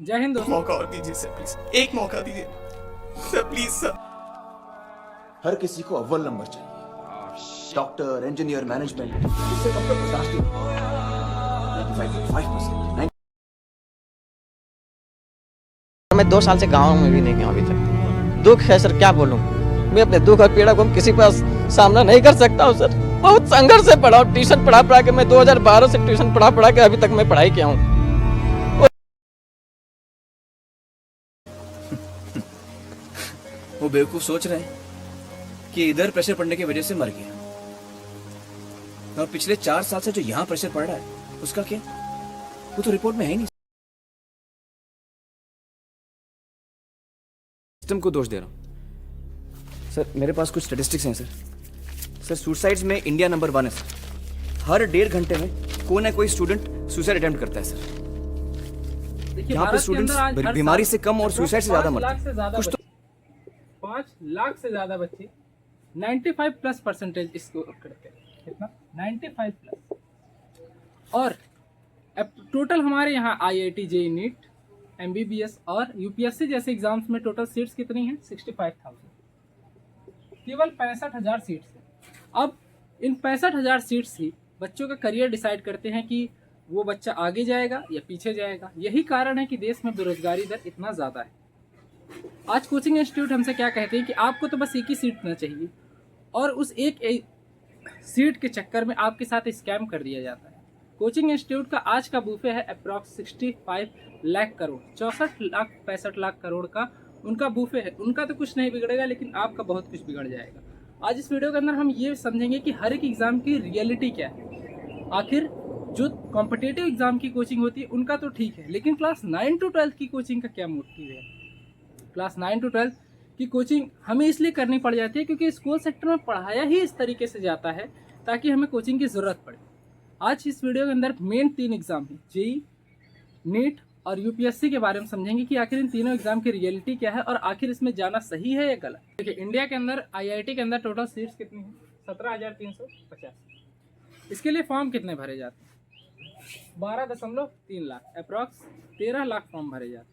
जय हिंद दोस्तों। मौका और दीजिए सर, प्लीज एक मौका दीजिए सर, प्लीज सर। हर किसी को अव्वल नंबर चाहिए, डॉक्टर, इंजीनियर, मैनेजमेंट, इससे कम तो बर्दाश्त ही नहीं। 95.5%। मैं 2 साल से गांव में भी नहीं गया अभी तक। दुख है सर, क्या बोलूं। मैं अपने दुख और पीड़ा को किसी पास सामना नहीं कर सकता हूं सर। बहुत संघर्ष से पढ़ा, ट्यूशन पढ़ा के मैं 2012 से ट्यूशन पढ़ा के अभी तक मैं पढ़ाई किया हूं। वो बेवकूफ सोच रहे हैं कि इधर प्रेशर पड़ने की वजह से मर गया, और पिछले 4 साल से जो यहाँ प्रेशर पड़ रहा है उसका क्या? वो तो रिपोर्ट में है ही नहीं। सिस्टम को दोष दे रहा हूँ सर। मेरे पास कुछ स्टैटिस्टिक्स हैं सर। सुसाइड्स में इंडिया नंबर 1 है सर। हर 1.5 घंटे में कोई ना कोई स्टूडेंट सुसाइड अटेम्प्ट करता है सर। यहाँ पे स्टूडेंट्स बीमारी से कम और सुसाइड से ज्यादा मरते हैं। कुछ तो 5 लाख से ज्यादा बच्चे 95+ % स्कोर करते हैं। कितना? 95+। और टोटल हमारे यहाँ IIT, JEE, नीट, MBBS और UPSC जैसे एग्जाम्स में टोटल सीट्स कितनी हैं? 65,000। केवल 65,000 सीट्स हैं। अब इन 65,000 सीट्स ही बच्चों का करियर डिसाइड करते हैं कि वो बच्चा आगे जाएगा या पीछे जाएगा। यही कारण है कि देश में बेरोजगारी दर इतना ज़्यादा है। आज कोचिंग इंस्टीट्यूट हमसे क्या कहते हैं कि आपको तो बस एक ही सीट ना चाहिए, और उस एक सीट के चक्कर में आपके साथ स्कैम कर दिया जाता है। कोचिंग इंस्टीट्यूट का आज का बूफे है अप्रॉक्स 65 लाख करोड़, 64 लाख करोड़ का उनका बूफे है। उनका तो कुछ नहीं बिगड़ेगा, लेकिन आपका बहुत कुछ बिगड़ जाएगा। आज इस वीडियो के अंदर हम ये समझेंगे कि हर एक एग्जाम की रियलिटी क्या है। आखिर जो कॉम्पिटिटिव एग्जाम की कोचिंग होती है उनका तो ठीक है, लेकिन क्लास 9 to 12 की कोचिंग का क्या मोटिव है? क्लास 9 to 12 की कोचिंग हमें इसलिए करनी पड़ जाती है क्योंकि स्कूल सेक्टर में पढ़ाया ही इस तरीके से जाता है ताकि हमें कोचिंग की ज़रूरत पड़े। आज इस वीडियो के अंदर मेन 3 एग्जाम हैं, JEE, नीट और UPSC के बारे में समझेंगे कि आखिर इन तीनों एग्जाम की रियलिटी क्या है और आखिर इसमें जाना सही है या गलत। देखिए, इंडिया के अंदर IIT के अंदर टोटल सीट्स कितनी हैं? 17,350। इसके लिए फॉर्म कितने भरे जाते हैं? 12.3 लाख, अप्रॉक्स 13 लाख फॉर्म भरे जाते हैं।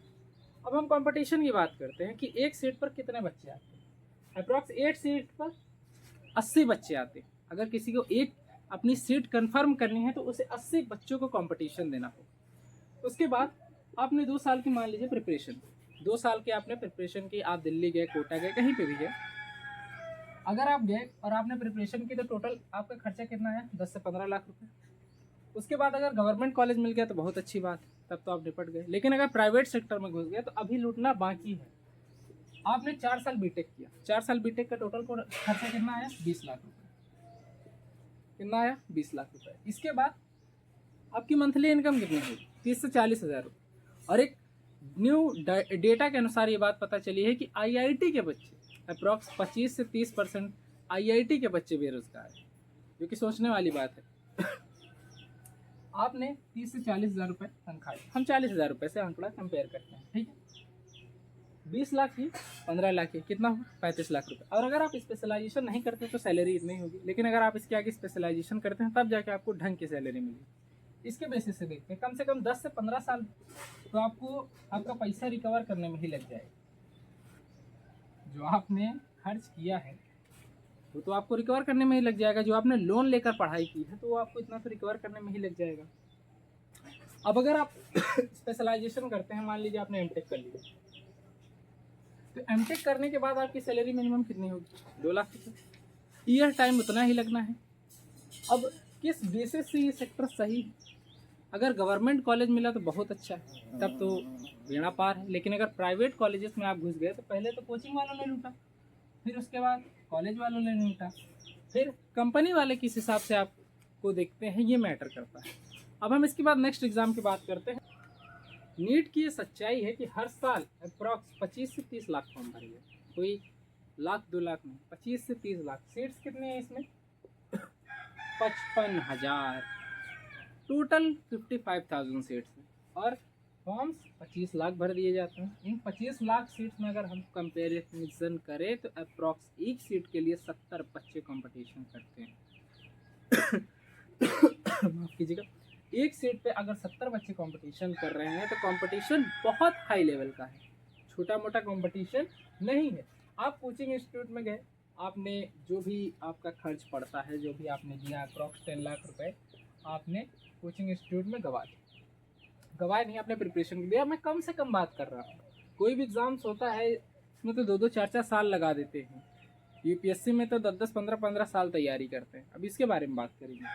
अब हम कंपटीशन की बात करते हैं कि एक सीट पर कितने बच्चे आते हैं। अप्रॉक्स 8 सीट पर 80 बच्चे आते हैं। अगर किसी को एक अपनी सीट कंफर्म करनी है तो उसे 80 बच्चों को कंपटीशन देना होगा। उसके बाद आपने 2 साल की मान लीजिए प्रिपरेशन, 2 साल के आपने प्रिपरेशन की, आप दिल्ली गए, कोटा गए, कहीं पे भी गए। अगर आप गए और आपने प्रिपरेशन की तो टोटल आपका खर्चा कितना है? 10 से 15 लाख रुपए। उसके बाद अगर गवर्नमेंट कॉलेज मिल गया तो बहुत अच्छी बात है, तब तो आप निपट गए। लेकिन अगर प्राइवेट सेक्टर में घुस गए तो अभी लूटना बाकी है। आपने 4 साल बीटेक किया, 4 साल बीटेक का टोटल खर्चा कितना आया? 20 लाख रुपए। कितना आया? 20 लाख रुपए। इसके बाद आपकी मंथली इनकम कितनी होगी? 30 से 40 हज़ार रुपये। और एक न्यू डेटा के अनुसार ये बात पता चली है कि IIT के बच्चे अप्रॉक्स 25 से 30% IIT के बच्चे बेरोजगार हैं, जो कि सोचने वाली बात है। आपने 30 से 40 हज़ार रुपये तनख्वाह, हम 40 हज़ार रुपये से आंकड़ा कंपेयर करते हैं, ठीक है। 20 लाख की 15 लाख की कितना हुआ? 35 लाख रुपये। और अगर आप स्पेशलाइजेशन नहीं करते तो सैलरी इतनी होगी, लेकिन अगर आप इसके आगे स्पेशलाइजेशन करते हैं तब जाके आपको ढंग की सैलरी मिलेगी। इसके बेसिस से देखते हैं, कम से कम 10 से 15 साल तो आपको आपका पैसा रिकवर करने में ही लग जाएगा। जो आपने खर्च किया है वो तो आपको रिकवर करने में ही लग जाएगा। जो आपने लोन लेकर पढ़ाई की है तो वो आपको इतना तो रिकवर करने में ही लग जाएगा। अब अगर आप स्पेशलाइजेशन करते हैं, मान लीजिए आपने एमटेक कर लिया, तो एमटेक करने के बाद आपकी सैलरी मिनिमम कितनी होगी? 2 लाख रुपये। ईयर टाइम उतना ही लगना है। अब किस बेसिस से ये सेक्टर सही है? अगर गवर्नमेंट कॉलेज मिला तो बहुत अच्छा है, तब तो बेड़ा पार है। लेकिन अगर प्राइवेट कॉलेजेस में आप घुस गए तो पहले तो कोचिंग वालों ने लूटा, फिर उसके बाद कॉलेज वालों ने लूटा, फिर कंपनी वाले किस हिसाब से आपको देखते हैं, ये मैटर करता है। अब हम इसके बाद नेक्स्ट एग्जाम की बात करते हैं। नीट की ये सच्चाई है कि हर साल अप्रॉक्स 25 से 30 लाख फॉर्म भरे गए। कोई लाख 2 लाख नहीं, 25 से 30 लाख। सीट्स कितनी है इसमें? 55,000। टोटल 55,000 सीट्स हैं और फॉर्म्स 25 लाख भर दिए जाते हैं। इन 25 लाख सीट्स में अगर हम कंपेरिजन करें तो अप्रॉक्स एक सीट के लिए 70 बच्चे कंपटीशन करते हैं। माफ़ कीजिएगा, एक सीट पे अगर 70 बच्चे कंपटीशन कर रहे हैं तो कंपटीशन बहुत हाई लेवल का है, छोटा मोटा कंपटीशन नहीं है। आप कोचिंग इंस्टीट्यूट में गए, आपने जो भी आपका खर्च पड़ता है, जो भी आपने दिया अप्रॉक्स 10 लाख रुपए आपने कोचिंग इंस्टीट्यूट में गवाए नहीं, आपने प्रिपरेशन दिया। मैं कम से कम बात कर रहा हूँ, कोई भी एग्ज़ाम्स होता है इसमें तो 2-2 4-4 साल लगा देते हैं। यूपीएससी में तो 10-10 15-15 साल तैयारी करते हैं। अब इसके बारे में बात करेंगे।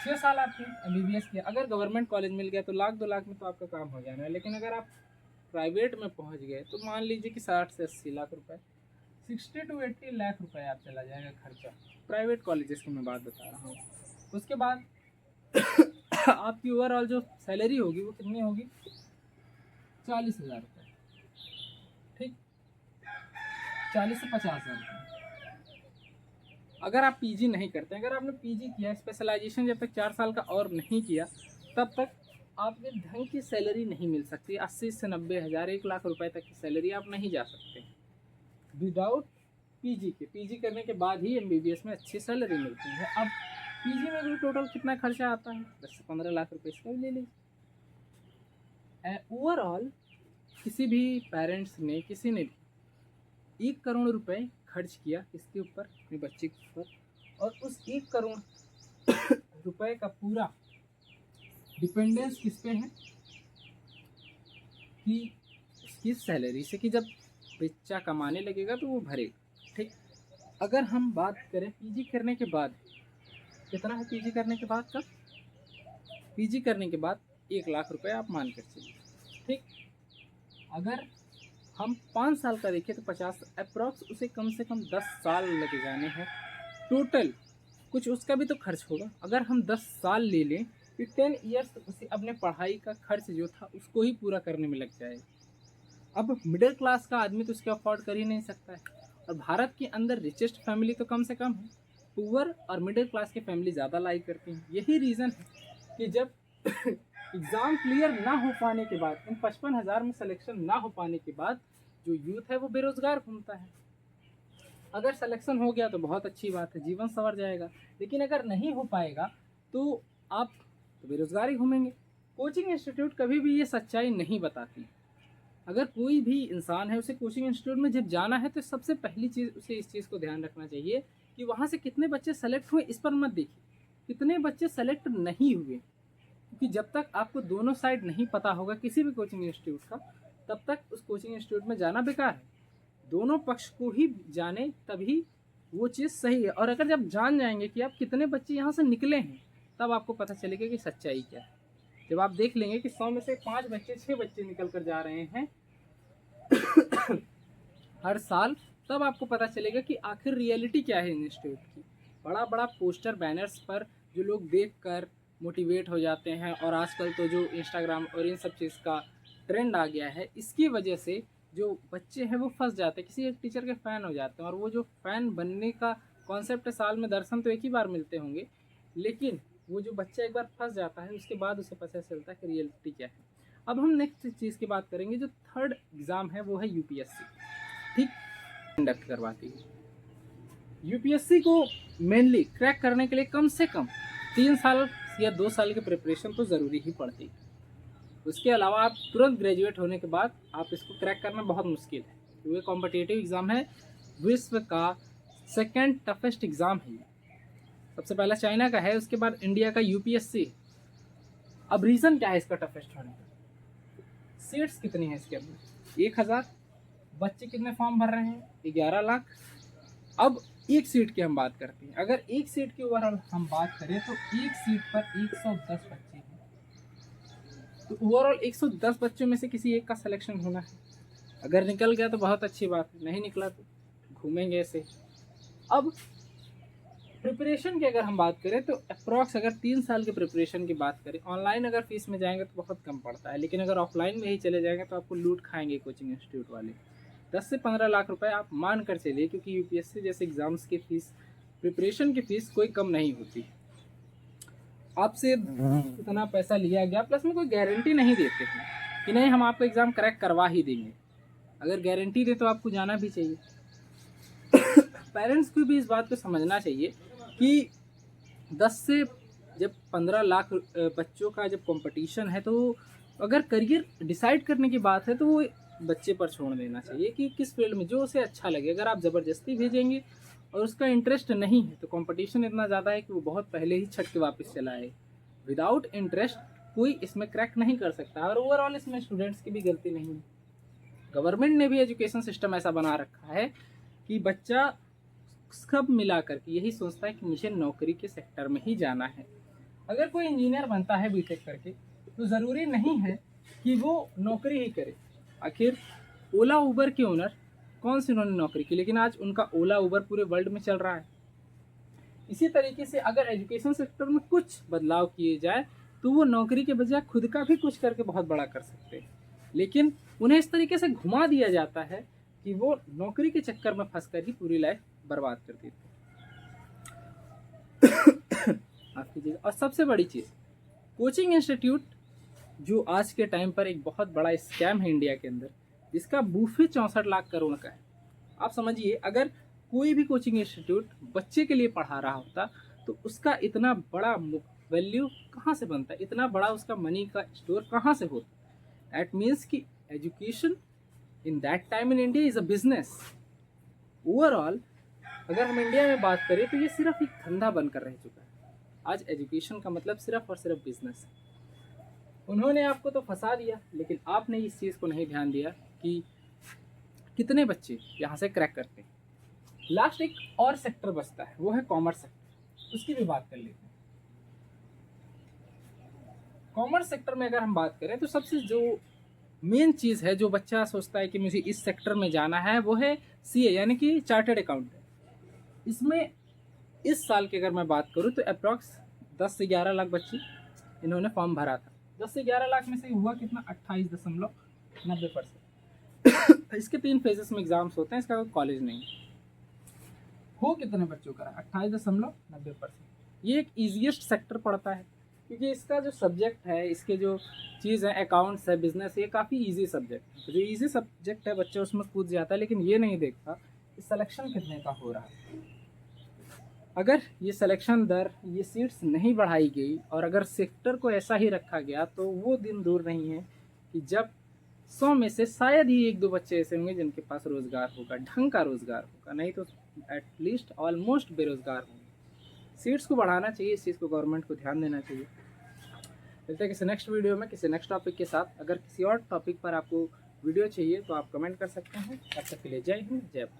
6 साल आपने एमबीबीएस किया, अगर गवर्नमेंट कॉलेज मिल गया तो 1-2 लाख में तो आपका काम हो जाना है। लेकिन अगर आप प्राइवेट में पहुंच गए तो मान लीजिए कि 60 से 80 लाख रुपए, 60 to 80 लाख रुपए आप चला जाएगा खर्चा। प्राइवेट कॉलेजेस की मैं बात बता रहा हूँ। उसके बाद आपकी ओवरऑल जो सैलरी होगी वो कितनी होगी? 40,000 रुपये, ठीक, 40 से 50,000 रुपये। अगर आप पीजी नहीं करते, अगर आपने पीजी किया, स्पेशलाइजेशन जब तक 4 साल का और नहीं किया, तब तक आपके ढंग की सैलरी नहीं मिल सकती। 80 से 90 हज़ार, 1 लाख रुपए तक की सैलरी आप नहीं जा सकते विदाउट पीजी के। पीजी करने के बाद ही एमबीबीएस में अच्छी सैलरी मिलती है। अब पीजी में भी टोटल कितना खर्चा आता है? 10 से 15 लाख रुपए इसका भी ले लीजिए। ओवरऑल किसी भी पेरेंट्स ने, किसी ने भी 1 करोड़ रुपए खर्च किया इसके ऊपर, अपने बच्चे के ऊपर, और उस 1 करोड़ रुपए का पूरा डिपेंडेंस किस पे है? कि उसकी सैलरी से, कि जब बच्चा कमाने लगेगा तो वो भरेगा, ठीक। अगर हम बात करें पीजी करने के बाद, कितना है पीजी करने के बाद का? पीजी करने के बाद 1 लाख रुपए आप मान कर चलिए, ठीक। अगर हम 5 साल का देखें तो 50 अप्रॉक्स, उसे कम से कम 10 साल लगे जाने हैं टोटल। कुछ उसका भी तो खर्च होगा। अगर हम 10 साल ले लें तो 10 ईयर्स उसे अपने पढ़ाई का खर्च जो था उसको ही पूरा करने में लग जाएगा। अब मिडिल क्लास का आदमी तो उसको अफोर्ड कर ही नहीं सकता है। और भारत के अंदर रिचेस्ट फैमिली तो कम से कम है, पुअर और मिडिल क्लास की फैमिली ज़्यादा लाइक करती हैं। यही रीज़न है कि जब एग्ज़ाम क्लियर ना हो पाने के बाद, इन 55,000 में सिलेक्शन ना हो पाने के बाद जो यूथ है वो बेरोज़गार घूमता है। अगर सिलेक्शन हो गया तो बहुत अच्छी बात है, जीवन संवर जाएगा। लेकिन अगर नहीं हो पाएगा तो आप तो बेरोज़गार ही घूमेंगे। कोचिंग इंस्टीट्यूट कभी भी ये सच्चाई नहीं बताती। अगर कोई भी इंसान है, उसे कोचिंग इंस्टीट्यूट में जब जाना है तो सबसे पहली चीज़ उसे इस चीज़ को ध्यान रखना चाहिए कि वहाँ से कितने बच्चे सेलेक्ट हुए, इस पर मत देखिए कितने बच्चे सेलेक्ट नहीं हुए। क्योंकि जब तक आपको दोनों साइड नहीं पता होगा किसी भी कोचिंग इंस्टीट्यूट का, तब तक उस कोचिंग इंस्टीट्यूट में जाना बेकार है। दोनों पक्ष को ही जाने तभी वो चीज़ सही है। और अगर जब जान जाएंगे कि आप कितने बच्चे यहाँ से निकले हैं, तब आपको पता चलेगा कि सच्चाई क्या है। जब आप देख लेंगे कि 100 में से 5 बच्चे 6 बच्चे निकल कर जा रहे हैं हर साल, तब आपको पता चलेगा कि आखिर रियलिटी क्या है इंस्टीट्यूट की। बड़ा बड़ा पोस्टर बैनर्स पर जो लोग देखकर मोटिवेट हो जाते हैं, और आजकल तो जो इंस्टाग्राम और इन सब चीज़ का ट्रेंड आ गया है, इसकी वजह से जो बच्चे हैं वो फंस जाते हैं, किसी एक टीचर के फ़ैन हो जाते हैं। और वो जो फ़ैन बनने का कॉन्सेप्ट है, साल में दर्शन तो एक ही बार मिलते होंगे, लेकिन वो जो बच्चा एक बार फंस जाता है उसके बाद उसे पता चलता है कि रियलिटी क्या है। अब हम नेक्स्ट चीज़ की बात करेंगे। जो थर्ड एग्ज़ाम है वो है यूपीएससी, ठीक, कंडक्ट करवाती है। यूपीएससी को मेनली क्रैक करने के लिए कम से कम 3 साल या 2 साल की प्रिपरेशन तो ज़रूरी ही पड़ती है। उसके अलावा आप तुरंत ग्रेजुएट होने के बाद आप इसको क्रैक करना बहुत मुश्किल है। ये कॉम्पिटिटिव एग्ज़ाम है, विश्व का 2nd टफेस्ट एग्ज़ाम है। सबसे पहला चाइना का है, उसके बाद इंडिया का यूपीएससी। अब रीज़न क्या है इसका टफेस्ट होने का? सीट्स कितनी है इसके अंदर? 1000। बच्चे कितने फॉर्म भर रहे हैं? 11 लाख। अब एक सीट की हम बात करते हैं। अगर एक सीट की ओवरऑल हम बात करें तो एक सीट पर 110 बच्चे हैं। तो ओवरऑल 110 बच्चों में से किसी एक का सिलेक्शन होना है। अगर निकल गया तो बहुत अच्छी बात है, नहीं निकला तो घूमेंगे ऐसे। अब प्रिपरेशन की अगर हम बात करें तो अप्रॉक्स अगर 3 साल की प्रिपरेशन की बात करें, ऑनलाइन अगर फीस में जाएंगे तो बहुत कम पड़ता है, लेकिन अगर ऑफलाइन में ही चले जाएंगे तो आपको लूट खाएंगे कोचिंग इंस्टीट्यूट वाले। 10 से 15 लाख रुपए आप मान कर चलिए, क्योंकि यूपीएससी जैसे एग्ज़ाम्स की फ़ीस, प्रिपरेशन की फ़ीस कोई कम नहीं होती। आपसे इतना पैसा लिया गया, प्लस में कोई गारंटी नहीं देते हैं कि नहीं हम आपको एग्ज़ाम क्रैक करवा ही देंगे। अगर गारंटी दे तो आपको जाना भी चाहिए। पेरेंट्स को भी इस बात को समझना चाहिए कि 10 से जब 15 लाख बच्चों का जब कंपटीशन है, तो अगर करियर डिसाइड करने की बात है तो वो बच्चे पर छोड़ देना चाहिए कि किस फील्ड में जो उसे अच्छा लगे। अगर आप ज़बरदस्ती भेजेंगे और उसका इंटरेस्ट नहीं है तो कंपटीशन इतना ज़्यादा है कि वो बहुत पहले ही छट के वापस चला आए। विदाउट इंटरेस्ट कोई इसमें क्रैक नहीं कर सकता, और ओवरऑल इसमें स्टूडेंट्स की भी गलती नहीं है। गवर्नमेंट ने भी एजुकेशन सिस्टम ऐसा बना रखा है कि बच्चा सब मिला करके यही सोचता है कि मुझे नौकरी के सेक्टर में ही जाना है। अगर कोई इंजीनियर बनता है बीटेक करके तो ज़रूरी नहीं है कि वो नौकरी ही करे। आखिर ओला उबर के ओनर कौन से उन्होंने नौकरी की, लेकिन आज उनका ओला उबर पूरे वर्ल्ड में चल रहा है। इसी तरीके से अगर एजुकेशन सेक्टर में कुछ बदलाव किए जाए तो वो नौकरी के बजाय खुद का भी कुछ करके बहुत बड़ा कर सकते हैं, लेकिन उन्हें इस तरीके से घुमा दिया जाता है कि वो नौकरी के चक्कर में फंसकर ही पूरी लाइफ बर्बाद कर देते हैं। माफ कीजिएगा। और सबसे बड़ी चीज़, कोचिंग इंस्टीट्यूट जो आज के टाइम पर एक बहुत बड़ा स्कैम है इंडिया के अंदर, जिसका बूफे 64 लाख करोड़ का है। आप समझिए, अगर कोई भी कोचिंग इंस्टीट्यूट बच्चे के लिए पढ़ा रहा होता तो उसका इतना बड़ा वैल्यू कहाँ से बनता, इतना बड़ा उसका मनी का स्टोर कहाँ से होता। दैट मीन्स कि education in that time in India is a business. Overall अगर हम इंडिया में बात करें तो ये सिर्फ एक धंधा बनकर रह चुका है। आज एजुकेशन का मतलब सिर्फ और सिर्फ बिजनेस है। उन्होंने आपको तो फंसा दिया, लेकिन आपने इस चीज़ को नहीं ध्यान दिया कि कितने बच्चे यहाँ से क्रैक करते हैं। लास्ट एक और सेक्टर बचता है, वो है कॉमर्स सेक्टर। उसकी भी बात कर लेते हैं। कॉमर्स सेक्टर में अगर हम बात करें तो सबसे जो मेन चीज़ है, जो बच्चा सोचता है कि मुझे इस सेक्टर में जाना है, वो है सीए यानी कि चार्टर्ड अकाउंटेंट। इसमें इस साल की अगर मैं बात करूँ तो अप्रॉक्स 10 से 11 लाख बच्चे इन्होंने फॉर्म भरा था। 10 से 11 लाख में से हुआ कितना, 28.90%। इसके 3 फेजेस में एग्जाम्स होते हैं, इसका कोई कॉलेज नहीं। हो कितने बच्चों का, 28.90%। ये एक ईजीएस्ट सेक्टर पड़ता है क्योंकि इसका जो सब्जेक्ट है, इसके जो चीज़ है, अकाउंट्स है, बिजनेस, ये काफ़ी इजी सब्जेक्ट है। तो जो इजी सब्जेक्ट है बच्चा उसमें कूद जाता है, लेकिन ये नहीं देखता कि सिलेक्शन कितने का हो रहा है। अगर ये सिलेक्शन दर, ये सीट्स नहीं बढ़ाई गई और अगर सेक्टर को ऐसा ही रखा गया तो वो दिन दूर नहीं है कि जब 100 में से शायद ही 1-2 बच्चे ऐसे होंगे जिनके पास रोज़गार होगा, ढंग का रोज़गार होगा, नहीं तो एटलीस्ट ऑलमोस्ट बेरोज़गार होंगे। सीट्स को बढ़ाना चाहिए, इस चीज़ को गवर्नमेंट को ध्यान देना चाहिए। मिलते हैं किसी नेक्स्ट वीडियो में किसी नेक्स्ट टॉपिक के साथ। अगर किसी और टॉपिक पर आपको वीडियो चाहिए तो आप कमेंट कर सकते हैं। तब तक के लिए जय हिंद, जय भारत।